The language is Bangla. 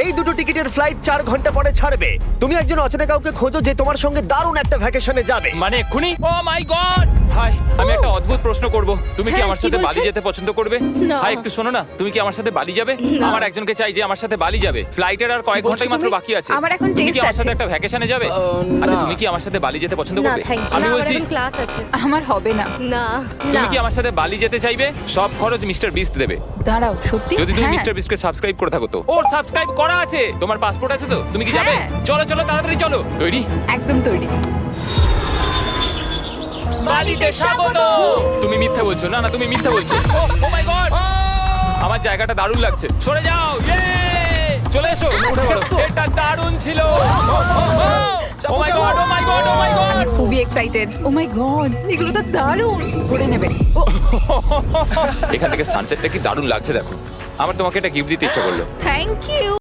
এই দুটো টিকিটের ফ্লাইট 4 ঘন্টা পরে ছাড়বে। তুমি একজন অচেনা কাউকে খোঁজো যে তোমার সঙ্গে দারুণ একটা ভ্যাকেশনে যাবে। মানে এক্ষুনি? ও মাই গড! হাই, আমি একটা অদ্ভুত প্রশ্ন করব। তুমি কি হ্যাঁ, আমার কি সাথে বলছেন? বালি যেতে পছন্দ করবে? না। হাই, একটু শোনো না, তুমি কি আমার সাথে বালি যাবে? না। আমার একজনকে চাই যে আমার সাথে বালি যাবে। ফ্লাইটের আর কয়েক বলছো ঘন্টাই মাত্র তুমি? বাকি আছে। আমার এখন তুমি কি test আমার সাথে আছে। একটা ভ্যাকেশনে যাবে? আচ্ছা, তুমি কি আমার সাথে বালি যেতে পছন্দ না করবে? থ্যাংক ইউ আমি বলছি, ক্লাস আছে আমার হবে না। না তুমি কি আমার সাথে বালি যেতে চাইবে? সব খরচ মিস্টার বিস্ট দেবে। দাঁড়াও, সত্যি? যদি তুমি হ্যাঁ। মিস্টার বিস্টকে সাবস্ক্রাইব করে থাকো তো। ওর সাবস্ক্রাইব করা আছে। তোমার পাসপোর্ট আছে তো? তুমি কি যাবে? হ্যাঁ। চলো চলো, তাড়াতাড়ি চলো। তৈরি? একদম তৈরি। বালিতে স্বাগত। তুমি মিথ্যা বলছো। না না, তুমি মিথ্যা বলছো। ও মাই গড, আমার জায়গাটা দারুণ লাগছে। সরে যাও। ইয়ে! চলে এসো, উঠে পড়ো। এটা দারুণ ছিল। ও মাই গড, ও মাই গড, ও মাই গড। আমি খুবই এক্সাইটেড। ও মাই গড, এগুলো তো দারুণ। করে নেবে। ও এখান থেকে সানসেটটা কি দারুণ লাগছে দেখো। আমার তোমাকে একটা গিফট দিতে ইচ্ছা করলো। Thank you.